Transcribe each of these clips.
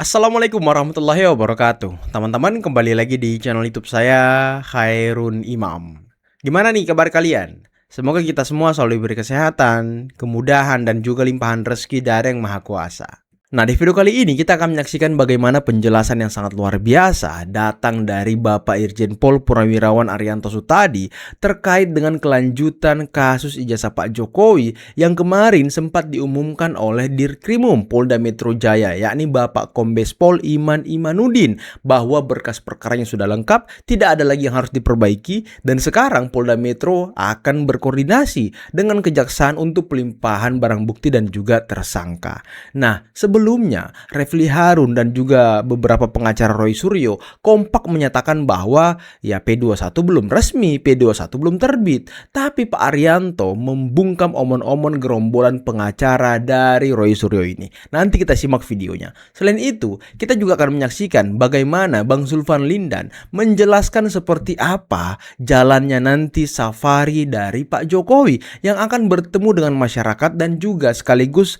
Assalamualaikum warahmatullahi wabarakatuh. Teman-teman, kembali lagi di channel YouTube saya, Khairun Imam. Gimana nih kabar kalian? Semoga kita semua selalu diberi kesehatan, kemudahan, dan juga limpahan rezeki dari Yang Maha Kuasa. Nah, di video kali ini kita akan menyaksikan bagaimana penjelasan yang sangat luar biasa datang dari Bapak Irjen Pol Purnawirawan Arianto Sutadi terkait dengan kelanjutan kasus ijazah Pak Jokowi yang kemarin sempat diumumkan oleh Dirkrimum Polda Metro Jaya, yakni Bapak Kombes Pol Iman Imanuddin, bahwa berkas perkaranya sudah lengkap, tidak ada lagi yang harus diperbaiki, dan sekarang Polda Metro akan berkoordinasi dengan Kejaksaan untuk pelimpahan barang bukti dan juga tersangka. Nah, sebelumnya, Refli Harun dan juga beberapa pengacara Roy Suryo kompak menyatakan bahwa ya P21 belum resmi, P21 belum terbit. Tapi Pak Arianto membungkam omon-omon gerombolan pengacara dari Roy Suryo ini. Nanti kita simak videonya. Selain itu, kita juga akan menyaksikan bagaimana Bang Zulfan Lindan menjelaskan seperti apa jalannya nanti safari dari Pak Jokowi yang akan bertemu dengan masyarakat dan juga sekaligus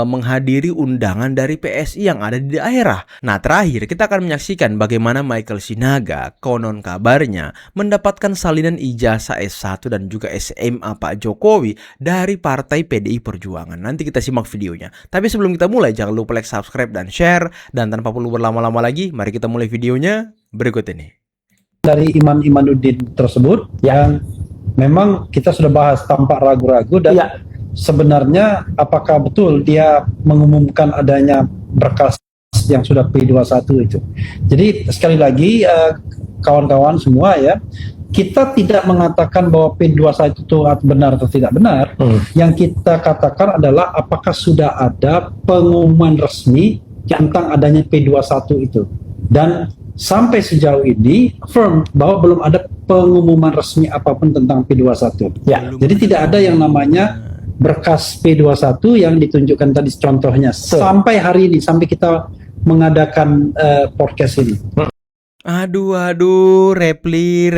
menghadiri undangan dari PSI yang ada di daerah. Nah, terakhir kita akan menyaksikan bagaimana Michael Sinaga konon kabarnya mendapatkan salinan ijazah S1 dan juga SMA Pak Jokowi dari Partai PDI Perjuangan. Nanti kita simak videonya. Tapi sebelum kita mulai, jangan lupa like, subscribe, dan share. Dan tanpa perlu berlama-lama lagi, mari kita mulai videonya berikut ini. Dari Iman Imanuddin tersebut yang memang kita sudah bahas tanpa ragu-ragu dan sebenarnya apakah betul dia mengumumkan adanya berkas yang sudah P21 itu. Jadi sekali lagi kawan-kawan semua ya, kita tidak mengatakan bahwa P21 itu benar atau tidak benar. Yang kita katakan adalah apakah sudah ada pengumuman resmi tentang adanya P21 itu. Dan sampai sejauh ini firm bahwa belum ada pengumuman resmi apapun tentang P21. Ya, jadi tidak ada yang namanya berkas P21 yang ditunjukkan tadi contohnya sampai hari ini, sampai kita mengadakan podcast ini. Aduh, Repli.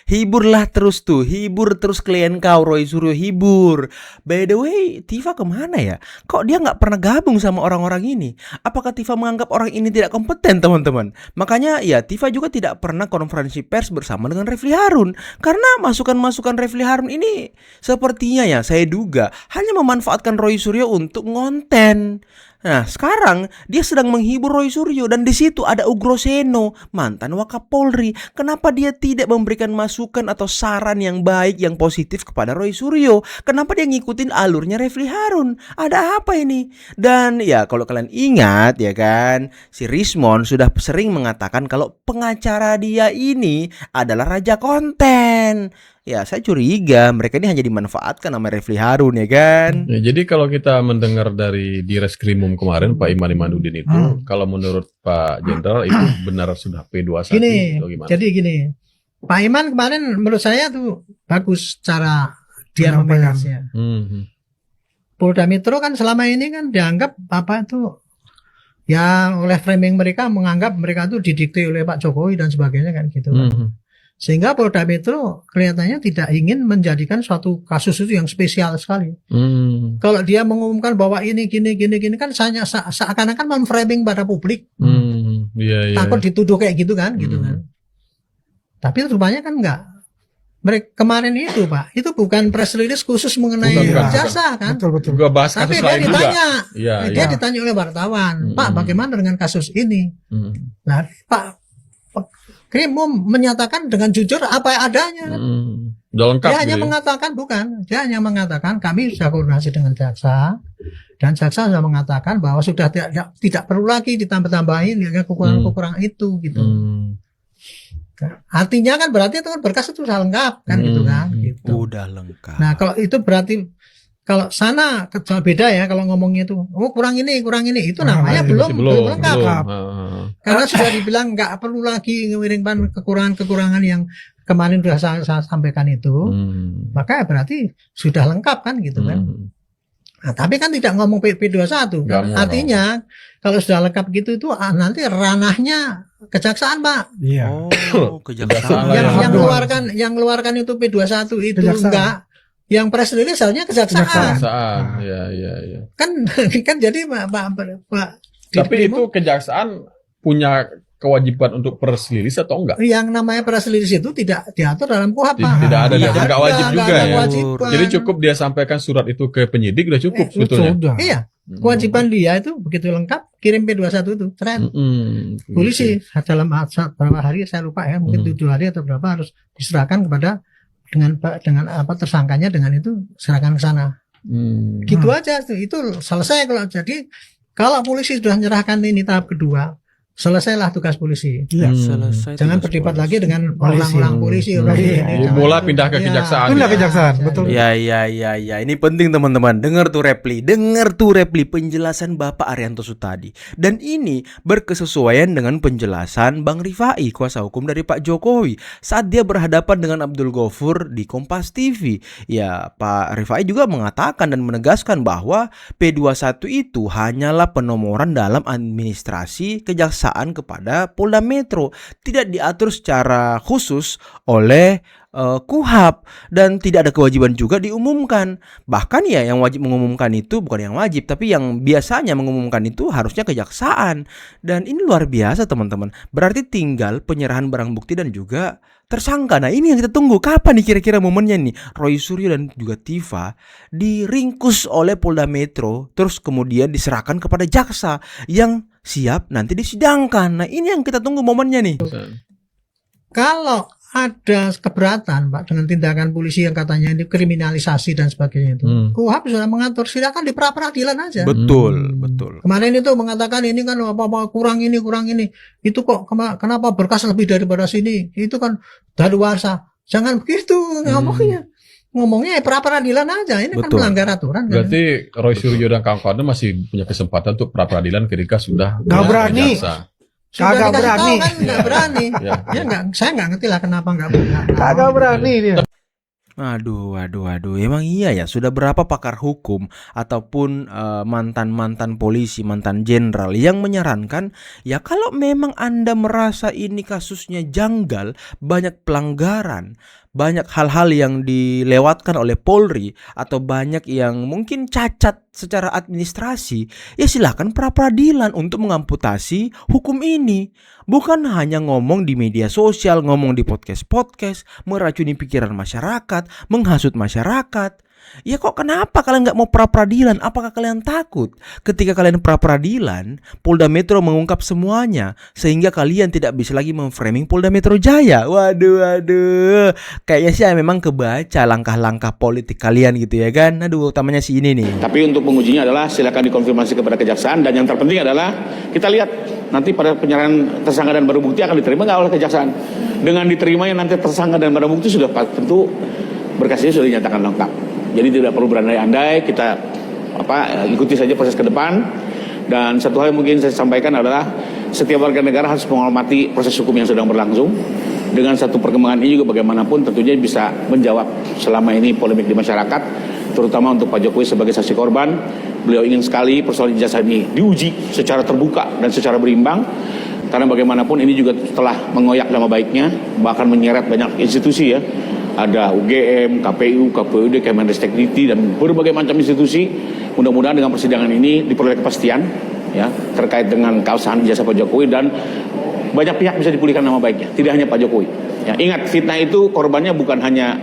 Hiburlah terus tuh, hibur terus klien kau, Roy Suryo, hibur. By the way, Tifa kemana ya? Kok dia nggak pernah gabung sama orang-orang ini? Apakah Tifa menganggap orang ini tidak kompeten, teman-teman? Makanya ya, Tifa juga tidak pernah konferensi pers bersama dengan Refli Harun. Karena masukan-masukan Refli Harun ini sepertinya ya, saya duga hanya memanfaatkan Roy Suryo untuk ngonten. Nah, sekarang dia sedang menghibur Roy Suryo dan di situ ada Ugroseno, mantan Wakapolri. Kenapa dia tidak memberikan masukan atau saran yang baik, yang positif kepada Roy Suryo? Kenapa dia ngikutin alurnya Refli Harun? Ada apa ini? Dan ya kalau kalian ingat ya kan, si Rismon sudah sering mengatakan kalau pengacara dia ini adalah raja konten. Ya, saya curiga mereka ini hanya dimanfaatkan sama Refli Harun ya kan. Ya, jadi kalau kita mendengar dari di Reskrimum kemarin Pak Iman Imanuddin itu, kalau menurut Pak Jenderal itu benar sudah P21 atau gimana? Jadi gini, Pak Iman kemarin menurut saya tuh bagus cara dia membahasnya. Polda Metro kan selama ini kan dianggap apa itu ya oleh framing mereka menganggap mereka tuh didikte oleh Pak Jokowi dan sebagainya kan gitu kan. Sehingga Polda Metro kelihatannya tidak ingin menjadikan suatu kasus itu yang spesial sekali. Kalau dia mengumumkan bahwa ini gini kan seakan-akan memframing pada publik. Takut dituduh kayak gitu kan, Tapi rupanya kan enggak. Mereka kemarin itu Pak, itu bukan press release khusus mengenai jasa kan. Betul. Juga bahas kasus lain juga. Dia ditanya oleh wartawan, Pak bagaimana dengan kasus ini? Nah Pak Krimum menyatakan dengan jujur apa adanya. Dia hanya mengatakan dia hanya mengatakan kami sudah koordinasi dengan jaksa dan jaksa sudah mengatakan bahwa sudah tidak perlu lagi ditambah-tambahin kekurangan-kekurangan itu gitu. Artinya kan berarti itu kan berkas itu sudah lengkap kan gitu kan. Gitu. Udah lengkap. Nah kalau itu berarti kalau sana beda ya kalau ngomongnya itu kurang ini itu namanya belum lengkap. Karena sudah dibilang nggak perlu lagi mengirimkan kekurangan yang kemarin sudah saya sampaikan itu, maka berarti sudah lengkap kan gitu kan. Nah, tapi kan tidak ngomong P21 kan? Artinya kalau sudah lengkap gitu itu nanti ranahnya kejaksaan Pak. Kejaksaan. Yang mengeluarkan itu P21 itu enggak. Yang press release harusnya kejaksaan. Ya. Kan jadi Pak Tapi itu kejaksaan punya kewajiban untuk press release atau enggak? Yang namanya press release itu tidak diatur dalam KUHP. Tidak ada, dan enggak wajib juga ya. Kewajiban. Jadi cukup dia sampaikan surat itu ke penyidik udah cukup sebetulnya. Iya. Kewajiban dia itu begitu lengkap kirim P21 itu tren polisi dalam berapa hari saya lupa ya, mungkin 7 hari atau berapa harus diserahkan kepada dengan apa tersangkanya, dengan itu serahkan ke sana. Gitu aja itu selesai. Kalau polisi sudah menyerahkan ini tahap kedua, selesailah tugas polisi. Ya, selesai. Jangan berdebat lagi dengan orang-orang polisi. Bola pindah ke kejaksaan. Pindah ke kejaksaan, betul. Ya. Ini penting teman-teman. Dengar tuh repli penjelasan Bapak Arianto Sutadi. Dan ini berkesesuaian dengan penjelasan Bang Rifai, kuasa hukum dari Pak Jokowi, saat dia berhadapan dengan Abdul Ghafur di Kompas TV. Ya, Pak Rifai juga mengatakan dan menegaskan bahwa P21 itu hanyalah penomoran dalam administrasi kejaksaan kepada Polda Metro, tidak diatur secara khusus oleh KUHP dan tidak ada kewajiban juga diumumkan. Bahkan ya yang wajib mengumumkan itu bukan yang wajib, tapi yang biasanya mengumumkan itu harusnya kejaksaan. Dan ini luar biasa teman-teman. Berarti tinggal penyerahan barang bukti dan juga tersangka. Nah ini yang kita tunggu. Kapan nih kira-kira momennya nih Roy Suryo dan juga Tifa diringkus oleh Polda Metro, terus kemudian diserahkan kepada jaksa yang siap nanti disidangkan. Nah ini yang kita tunggu momennya nih. Kalau ada keberatan Pak dengan tindakan polisi yang katanya ini kriminalisasi dan sebagainya itu, KUHP sudah mengatur, silakan di pra peradilan aja. Betul. Kemarin itu mengatakan ini kan apa kurang ini, itu kok kenapa berkas lebih daripada sini, itu kan daluarsa. Jangan begitu ngomongnya pra peradilan aja. Ini kan melanggar aturan. Berarti Roy Suryo dan kawan-kawannya masih punya kesempatan untuk pra peradilan ketika sudah nggak berani. Kagak berani. Kan nggak berani. Saya nggak ngerti lah kenapa nggak berani. Kagak berani dia. Aduh. Emang iya ya, sudah berapa pakar hukum ataupun mantan-mantan polisi, mantan jenderal yang menyarankan ya kalau memang Anda merasa ini kasusnya janggal, banyak pelanggaran, banyak hal-hal yang dilewatkan oleh Polri atau banyak yang mungkin cacat secara administrasi, ya silakan pra peradilan untuk mengamputasi hukum ini. Bukan hanya ngomong di media sosial, ngomong di podcast, meracuni pikiran masyarakat, menghasut masyarakat. Ya kok kenapa kalian nggak mau pra peradilan? Apakah kalian takut ketika kalian pra peradilan Polda Metro mengungkap semuanya sehingga kalian tidak bisa lagi memframing Polda Metro Jaya? Waduh. Kayaknya sih memang kebaca langkah-langkah politik kalian gitu ya kan? Aduh, utamanya si ini nih. Tapi untuk pengujinya adalah silakan dikonfirmasi kepada kejaksaan, dan yang terpenting adalah kita lihat nanti pada penyerahan tersangka dan barang bukti akan diterima nggak oleh kejaksaan. Dengan diterimanya nanti tersangka dan barang bukti sudah tentu berkasnya sudah dinyatakan lengkap. Jadi tidak perlu berandai-andai, kita ikuti saja proses ke depan. Dan satu hal yang mungkin saya sampaikan adalah setiap warga negara harus menghormati proses hukum yang sedang berlangsung. Dengan satu perkembangan ini juga bagaimanapun tentunya bisa menjawab selama ini polemik di masyarakat, terutama untuk Pak Jokowi sebagai saksi korban. Beliau ingin sekali persoalan ijazah ini diuji secara terbuka dan secara berimbang, karena bagaimanapun ini juga telah mengoyak nama baiknya, bahkan menyeret banyak institusi ya. Ada UGM, KPU, KPUD, Kemendikbud dan berbagai macam institusi. Mudah-mudahan dengan persidangan ini diperoleh kepastian ya terkait dengan keabsahan ijazah Pak Jokowi, dan banyak pihak bisa dipulihkan nama baiknya, tidak hanya Pak Jokowi. Ya, ingat, fitnah itu korbannya bukan hanya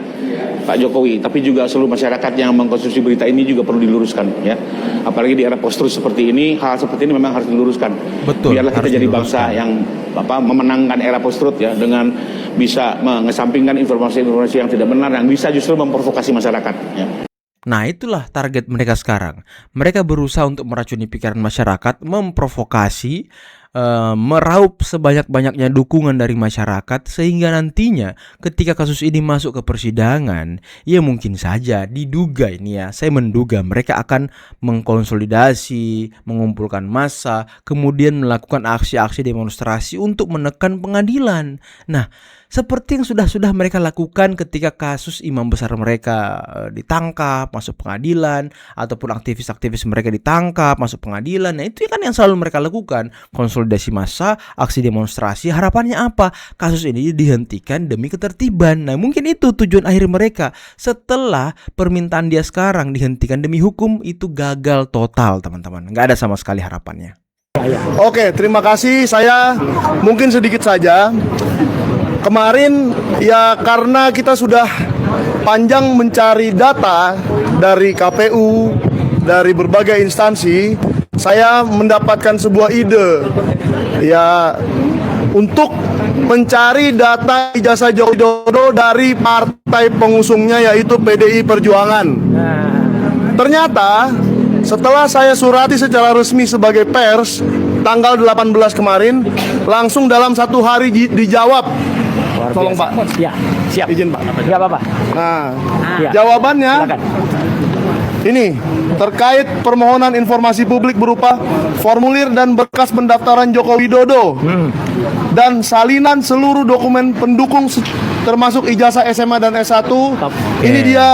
Pak Jokowi, tapi juga seluruh masyarakat yang mengkonsumsi berita ini juga perlu diluruskan ya. Apalagi di era post-truth seperti ini, hal seperti ini memang harus diluruskan. Betul. Biarlah kita jadi bangsa yang memenangkan era post-truth ya, dengan bisa mengesampingkan informasi-informasi yang tidak benar yang bisa justru memprovokasi masyarakat ya. Nah itulah target mereka sekarang. Mereka berusaha untuk meracuni pikiran masyarakat, memprovokasi, meraup sebanyak-banyaknya dukungan dari masyarakat, sehingga nantinya ketika kasus ini masuk ke persidangan, ya mungkin saja diduga ini ya, saya menduga mereka akan mengkonsolidasi, mengumpulkan massa, kemudian melakukan aksi-aksi demonstrasi untuk menekan pengadilan. Nah, seperti yang sudah mereka lakukan ketika kasus imam besar mereka ditangkap, masuk pengadilan, ataupun aktivis-aktivis mereka ditangkap, masuk pengadilan. Nah itu kan yang selalu mereka lakukan, konsolidasi massa, aksi demonstrasi. Harapannya apa? Kasus ini dihentikan demi ketertiban. Nah mungkin itu tujuan akhir mereka. Setelah permintaan dia sekarang dihentikan demi hukum, itu gagal total teman-teman. Nggak ada sama sekali harapannya. Oke, terima kasih. Saya mungkin sedikit saja. Kemarin ya karena kita sudah panjang mencari data dari KPU, dari berbagai instansi, saya mendapatkan sebuah ide ya untuk mencari data ijazah Joko Widodo dari partai pengusungnya yaitu PDI Perjuangan. Ternyata setelah saya surati secara resmi sebagai pers tanggal 18 kemarin, langsung dalam 1 hari dijawab. Tolong Pak. Ya, siap. Izin Pak. Enggak apa-apa. Nah, Ya. jawabannya Silakan. ini terkait permohonan informasi publik berupa formulir dan berkas pendaftaran Joko Widodo dan salinan seluruh dokumen pendukung termasuk ijazah SMA dan S1. Ini dia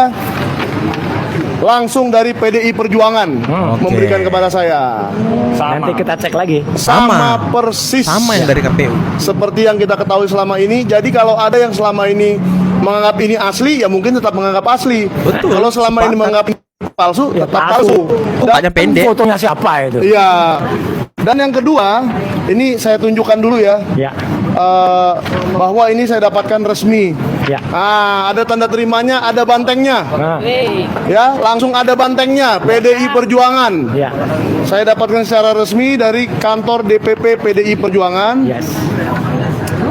langsung dari PDI Perjuangan memberikan kepada saya. Nanti kita cek lagi. Sama persis Sama yang dari KPU. seperti yang kita ketahui selama ini. Jadi kalau ada yang selama ini menganggap ini asli, ya mungkin tetap menganggap asli. Betul. Kalau selama ini menganggap palsu, Ya, tetap palsu. palsu. Mukanya pendek. Fotonya siapa itu? Iya. Dan yang kedua, ini saya tunjukkan dulu ya. Ya. Bahwa ini saya dapatkan resmi. Ya. Ada tanda terimanya, ada bantengnya. Nah, Ya, langsung ada bantengnya PDI Perjuangan. ya. Saya dapatkan secara resmi dari kantor DPP PDI Perjuangan. Yes.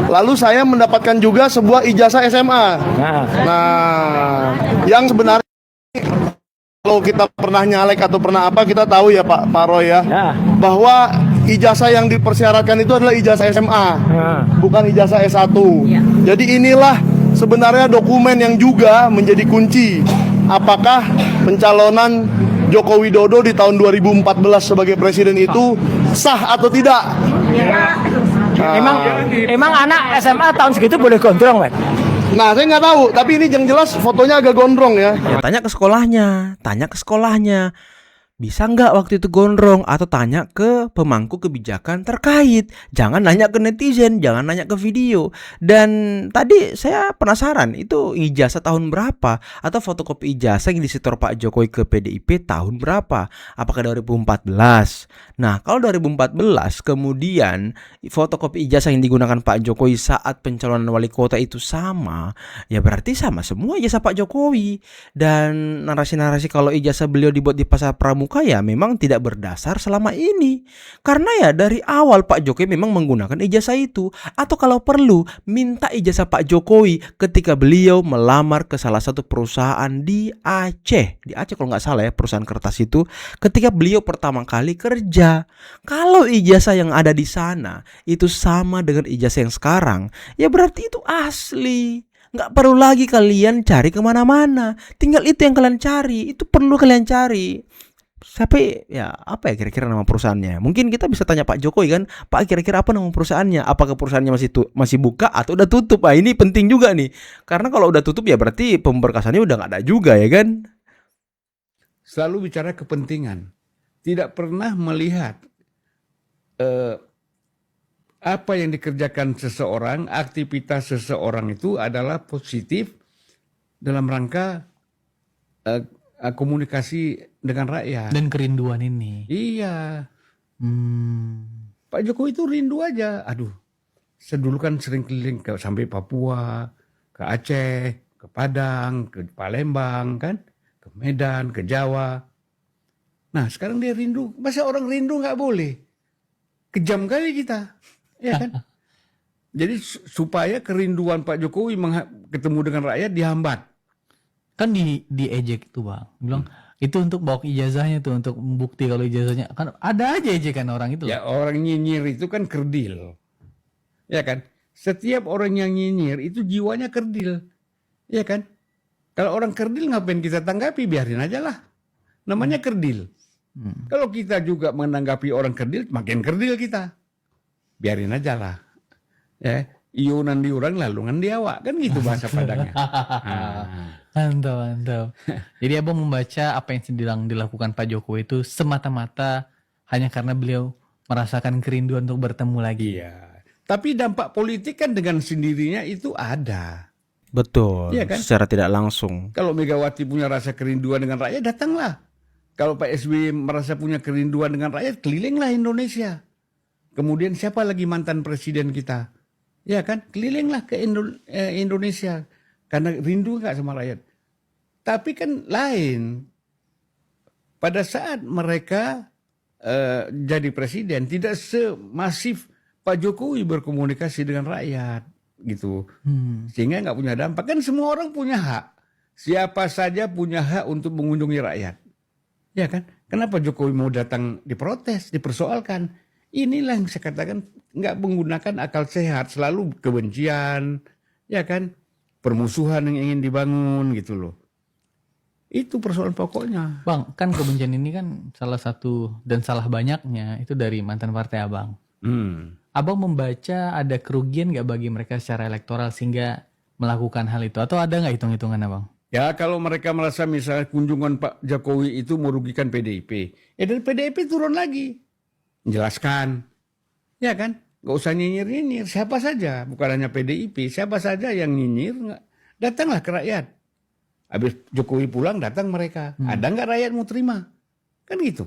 Lalu saya mendapatkan juga sebuah ijazah SMA. Nah, Nah, yang sebenarnya kalau kita pernah nyalek atau pernah apa, kita tahu ya Pak Roy ya, ya. bahwa ijazah yang dipersyaratkan itu adalah ijazah SMA, Nah, bukan ijazah S1. Jadi inilah sebenarnya dokumen yang juga menjadi kunci apakah pencalonan Joko Widodo di tahun 2014 sebagai presiden itu sah atau tidak. emang anak SMA tahun segitu boleh gondrong, Wet? Nah, saya nggak tahu, tapi ini yang jelas fotonya agak gondrong ya. Ya, tanya ke sekolahnya. Bisa nggak waktu itu gondrong, atau tanya ke pemangku kebijakan terkait. Jangan nanya ke netizen, jangan nanya ke video. Dan tadi saya penasaran, itu ijazah tahun berapa? Atau fotokopi ijazah yang disetor Pak Jokowi ke PDIP tahun berapa? Apakah 2014? Nah, kalau 2014 kemudian fotokopi ijazah yang digunakan Pak Jokowi saat pencalonan wali kota itu sama, ya berarti sama semua ijazah Pak Jokowi. Dan narasi-narasi kalau ijazah beliau dibuat di pasar pramuka ya memang tidak berdasar selama ini. Karena ya dari awal Pak Jokowi memang menggunakan ijazah itu. Atau kalau perlu minta ijazah Pak Jokowi ketika beliau melamar ke salah satu perusahaan di Aceh. Di Aceh kalau nggak salah ya, perusahaan kertas itu, ketika beliau pertama kali kerja. Kalau ijazah yang ada di sana itu sama dengan ijazah yang sekarang, ya berarti itu asli. Nggak perlu lagi kalian cari kemana-mana. Tinggal itu yang kalian cari, itu perlu kalian cari. Tapi ya apa ya kira-kira nama perusahaannya? Mungkin kita bisa tanya Pak Jokowi kan, Pak kira-kira apa nama perusahaannya? Apakah perusahaannya masih buka atau udah tutup? Ah, ini penting juga nih. Karena kalau udah tutup ya berarti pemberkasannya udah nggak ada juga ya kan? Selalu bicara kepentingan, tidak pernah melihat apa yang dikerjakan seseorang, aktivitas seseorang itu adalah positif dalam rangka komunikasi dengan rakyat. Dan kerinduan ini. Iya. Pak Jokowi itu rindu aja. Aduh, saya dulu kan sering keliling sampai Papua, ke Aceh, ke Padang, ke Palembang kan, ke Medan, ke Jawa. Nah sekarang dia rindu. Masa orang rindu nggak boleh? Kejam kali kita, ya kan? Jadi supaya kerinduan Pak Jokowi ketemu dengan rakyat dihambat. Kan diejek itu Bang. Bilang itu untuk bawa ijazahnya tuh, untuk bukti kalau ijazahnya. Kan ada aja ejekan orang itu. Ya orang nyinyir itu kan kerdil. Ya kan? Setiap orang yang nyinyir itu jiwanya kerdil. Ya kan? Kalau orang kerdil ngapain kita tanggapi? Biarin aja lah. Namanya kerdil. Kalau kita juga menanggapi orang kerdil, makin kerdil kita. Biarin aja lah. Ya, iunan di orang lalungan di awak. Kan gitu bahasa Padangnya. Mantap. Jadi Abang membaca apa yang sedang dilakukan Pak Jokowi itu semata-mata hanya karena beliau merasakan kerinduan untuk bertemu lagi. Iya. Tapi dampak politik kan dengan sendirinya itu ada. Betul, Iya kan? secara tidak langsung. Kalau Megawati punya rasa kerinduan dengan rakyat, datanglah. Kalau Pak SBY merasa punya kerinduan dengan rakyat, kelilinglah Indonesia. Kemudian siapa lagi mantan presiden kita? Ya kan, kelilinglah ke Indonesia karena rindu nggak sama rakyat. Tapi kan lain. Pada saat mereka jadi presiden tidak semasif Pak Jokowi berkomunikasi dengan rakyat gitu. Sehingga nggak punya dampak. Kan semua orang punya hak. Siapa saja punya hak untuk mengunjungi rakyat. Ya kan? Kenapa Jokowi mau datang diprotes, dipersoalkan? Inilah yang saya katakan nggak menggunakan akal sehat, selalu kebencian, ya kan? Permusuhan yang ingin dibangun gitu loh. Itu persoalan pokoknya. Bang, kan kebencian ini kan salah satu dan salah banyaknya itu dari mantan partai Abang. Abang membaca ada kerugian nggak bagi mereka secara elektoral sehingga melakukan hal itu? Atau ada nggak hitung-hitungan Abang? Ya kalau mereka merasa misalnya kunjungan Pak Jokowi itu merugikan PDIP, ya dari PDIP turun lagi. Menjelaskan. Ya kan? Nggak usah nyinyir-nyinyir. Siapa saja, bukan hanya PDIP, siapa saja yang nyinyir, datanglah ke rakyat. Habis Jokowi pulang datang mereka. Ada nggak rakyat mau terima? Kan gitu.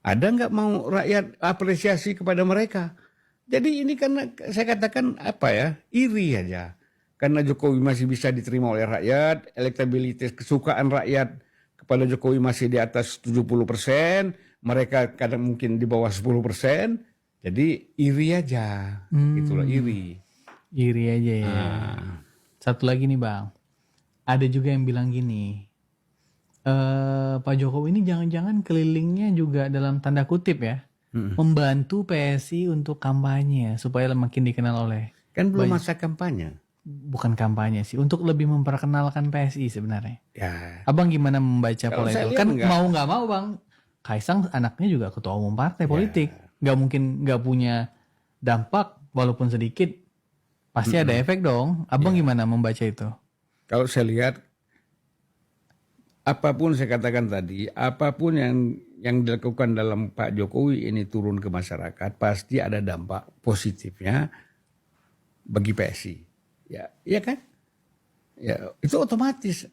Ada nggak mau rakyat apresiasi kepada mereka? Jadi ini karena saya katakan apa ya, iri aja. Karena Jokowi masih bisa diterima oleh rakyat, elektabilitas kesukaan rakyat kepada Jokowi masih di atas 70%, mereka kadang mungkin di bawah 10%, jadi iri aja. Itulah iri. Iri aja ya. Satu lagi nih Bang. Ada juga yang bilang gini, Pak Jokowi ini jangan-jangan kelilingnya juga dalam tanda kutip ya, membantu PSI untuk kampanye supaya makin dikenal oleh. Kan belum masa kampanye. Bukan kampanye sih, untuk lebih memperkenalkan PSI sebenarnya. Ya. Abang gimana membaca Kalau pola saya itu? lihat Kan enggak. mau nggak mau Bang, Kaisang anaknya juga ketua umum partai politik, nggak mungkin nggak punya dampak walaupun sedikit, pasti ada efek dong. Abang gimana membaca itu? Kalau saya lihat, apapun saya katakan tadi, apapun yang dilakukan dalam Pak Jokowi ini turun ke masyarakat, pasti ada dampak positifnya bagi PSI. Ya, iya kan? Ya, itu otomatis.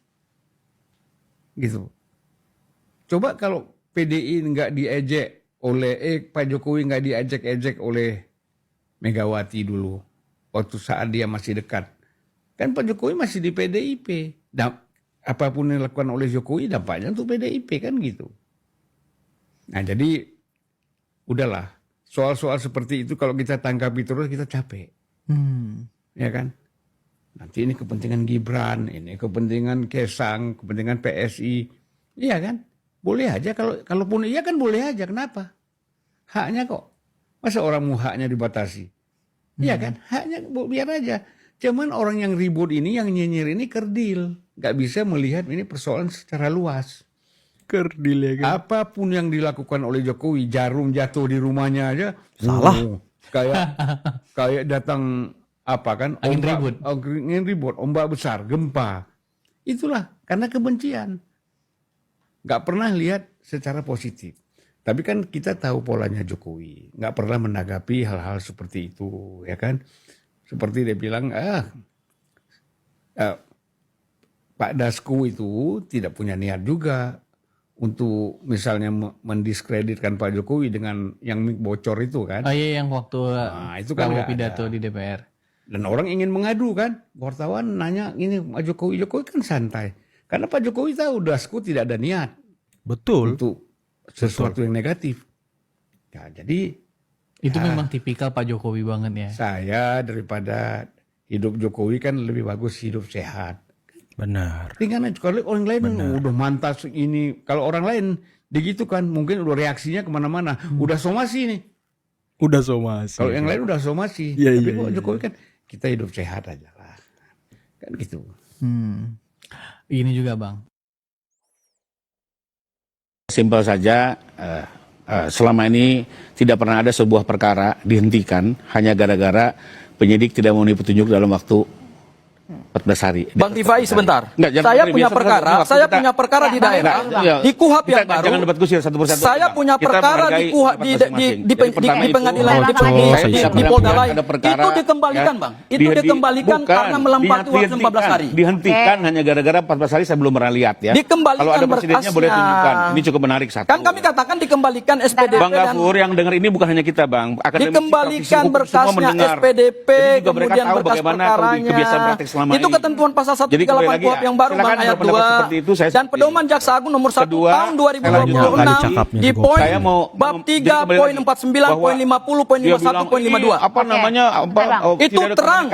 Gitu. Coba kalau PDI nggak diejek oleh, Pak Jokowi nggak diejek-ejek oleh Megawati dulu, waktu saat dia masih dekat. Kan Pak Jokowi masih di PDIP. Apapun yang dilakukan oleh Jokowi dampaknya untuk PDIP kan gitu. Nah jadi udahlah. Soal-soal seperti itu kalau kita tanggapi terus kita capek. Ya kan? Nanti ini kepentingan Gibran, ini kepentingan Kaisang, kepentingan PSI. Iya kan? Boleh aja. Kalaupun iya kan boleh aja. Kenapa? Haknya kok. Masa orang mau haknya dibatasi? Iya kan? Haknya biar aja. Cuman orang yang ribut ini, yang nyinyir ini kerdil. Gak bisa melihat ini persoalan secara luas. Kerdil ya kan. Apapun yang dilakukan oleh Jokowi, jarum jatuh di rumahnya aja. Salah. Kayak datang apa kan? Angin ribut, ombak besar, gempa. Itulah karena kebencian. Gak pernah lihat secara positif. Tapi kan kita tahu polanya Jokowi. Gak pernah menanggapi hal-hal seperti itu, ya kan? Seperti dia bilang, Pak Dasko itu tidak punya niat juga untuk misalnya mendiskreditkan Pak Jokowi dengan yang bocor itu kan. Oh iya yang waktu itu kan pidato di DPR. Dan orang ingin mengadu kan. Wartawan nanya ini Pak Jokowi. Jokowi kan santai. Karena Pak Jokowi tahu Dasko tidak ada niat. Betul. Untuk sesuatu yang negatif. Ya, jadi itu memang tipikal Pak Jokowi banget ya. Saya daripada hidup Jokowi kan lebih bagus hidup sehat. Benar. Tinggal kalau orang lain udah mantas ini. Kalau orang lain begitu kan mungkin udah reaksinya kemana-mana. Udah somasi nih. Udah somasi. Kalau yang lain udah somasi. Ya, tapi kok Jokowi kan kita hidup sehat aja lah. Kan gitu. Ini juga Bang. Simpel saja. Selama ini tidak pernah ada sebuah perkara dihentikan hanya gara-gara penyidik tidak memenuhi petunjuk dalam waktu 14 hari. Bang Rifai sebentar. Enggak, Saya punya perkara, di daerah di KUHAP yang baru. Jangan debat kusir satu persatu. Saya punya perkara di KUHAP di pengadilan di Polda lain. Itu dikembalikan, Bang. Itu dikembalikan karena melampaui waktu 14 hari. Dihentikan hanya gara-gara 14 hari saya belum pernah lihat ya. Dikembalikan kalau ada presidennya boleh tunjukkan. Ini cukup menarik satu. Kan kami katakan dikembalikan SPDP Bang Gafur yang dengar ini bukan hanya kita, Bang. Dikembalikan berkasnya SPDP, kemudian berkas perkaranya. Itu ketentuan pasal 138 KUHAP yang baru, Bang, ayat 2. Dan pedoman Jaksa Agung nomor 1 tahun 2026 di poin bab 3 poin 49 poin 50 poin 51 poin 52. Apa namanya? Itu terang.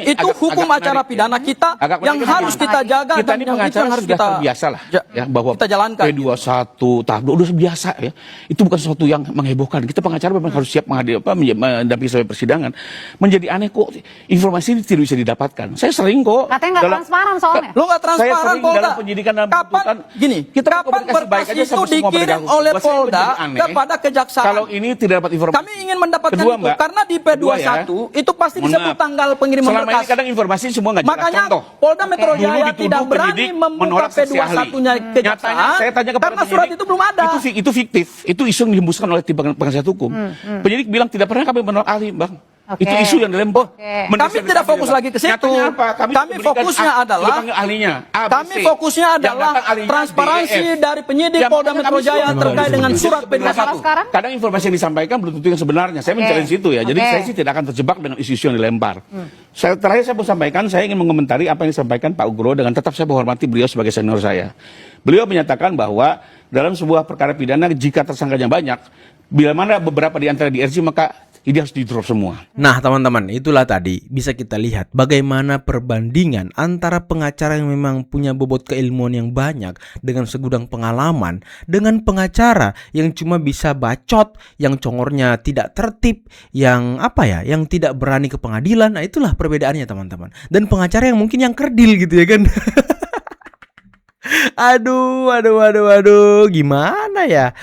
Itu hukum acara pidana kita yang harus kita jaga dan yang harus kita biasalah ya bahwa kita jalankan. P21 tahap udah biasa ya. Itu bukan sesuatu yang menghebohkan. Kita pengacara memang harus siap mendampingi sampai persidangan. Menjadi aneh kok informasi ini tidak bisa didapatkan. Saya sering kok. Katanya nggak transparan soalnya. Lo nggak transparan, saya sering Polda. dalam penyidikan dan Kapan gini? Kapan berkas itu dikirim oleh Polda kepada kejaksaan? Kalau ini tidak dapat informasi. Kami ingin mendapatkan itu karena di P21 itu pasti disebut tanggal pengiriman berkas. Selama ini kadang informasi semua nggak jelas. Makanya Polda Metro Jaya tidak berani membuka P21-nya kejaksaan karena surat itu belum ada. Itu fiktif. Itu isu yang dihembuskan oleh tim penasihat hukum. Penyidik bilang tidak pernah kami menolak ahli, Bang. Itu isu yang dilempar. Kami tidak fokus lagi ke situ. Kami fokusnya adalah kami fokusnya adalah transparansi dari penyidik Polda Metro Jaya terkait dengan surat P21. Kadang informasi yang disampaikan belum tentu yang sebenarnya. Saya mencari situ ya. Jadi saya sih tidak akan terjebak dengan isu-isu yang dilempar. Terakhir saya mau sampaikan, saya ingin mengomentari apa yang disampaikan Pak Ugro dengan tetap saya menghormati beliau sebagai senior saya. Beliau menyatakan bahwa dalam sebuah perkara pidana jika tersangkanya banyak, bila mana beberapa di antara di RC maka ini harus di-drop semua. Nah teman-teman, itulah tadi bisa kita lihat bagaimana perbandingan antara pengacara yang memang punya bobot keilmuan yang banyak dengan segudang pengalaman dengan pengacara yang cuma bisa bacot, yang congornya tidak tertib, yang yang tidak berani ke pengadilan. Nah itulah perbedaannya teman-teman. Dan pengacara yang mungkin yang kerdil gitu ya kan. Aduh, gimana ya?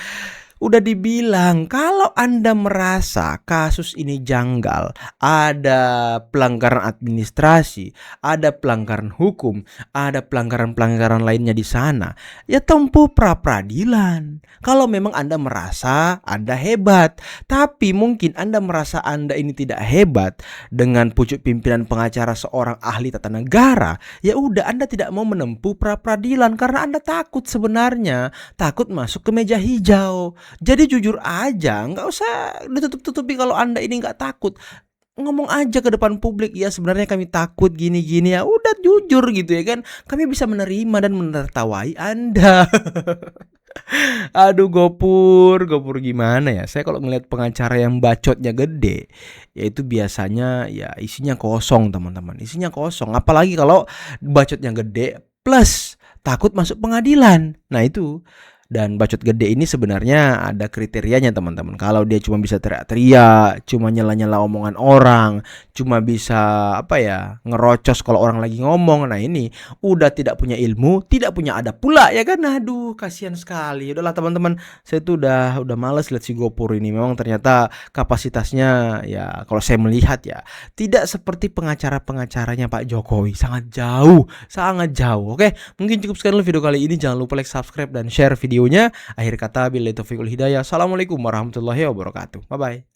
Udah dibilang kalau Anda merasa kasus ini janggal, ada pelanggaran administrasi, ada pelanggaran hukum, ada pelanggaran-pelanggaran lainnya di sana, ya tempuh pra-peradilan. Kalau memang Anda merasa Anda hebat, tapi mungkin Anda merasa Anda ini tidak hebat dengan pucuk pimpinan pengacara seorang ahli tata negara, ya udah Anda tidak mau menempuh pra-peradilan karena Anda takut sebenarnya, takut masuk ke meja hijau. Jadi jujur aja, nggak usah ditutup-tutupi kalau Anda ini nggak takut. Ngomong aja ke depan publik, ya sebenarnya kami takut gini-gini ya. Udah jujur gitu ya kan. Kami bisa menerima dan menertawai Anda. Aduh Gopur gimana ya? Saya kalau ngeliat pengacara yang bacotnya gede, ya itu biasanya ya isinya kosong teman-teman. Isinya kosong. Apalagi kalau bacotnya gede plus takut masuk pengadilan. Nah itu. Dan bacot gede ini sebenarnya ada kriterianya teman-teman. Kalau dia cuma bisa teriak-teriak, cuma nyela-nyela omongan orang, cuma bisa ngerocos kalau orang lagi ngomong. Nah ini udah tidak punya ilmu, tidak punya adab pula ya kan. Aduh kasihan sekali. Udahlah teman-teman, saya tuh udah males lihat si Gopur ini. Memang ternyata kapasitasnya ya kalau saya melihat ya tidak seperti pengacara-pengacaranya Pak Jokowi. Sangat jauh. Oke, mungkin cukup sekian dulu video kali ini. Jangan lupa like, subscribe, dan share videonya. Akhir kata, billahi taufiq wal hidayah. Assalamualaikum warahmatullahi wabarakatuh. Bye bye.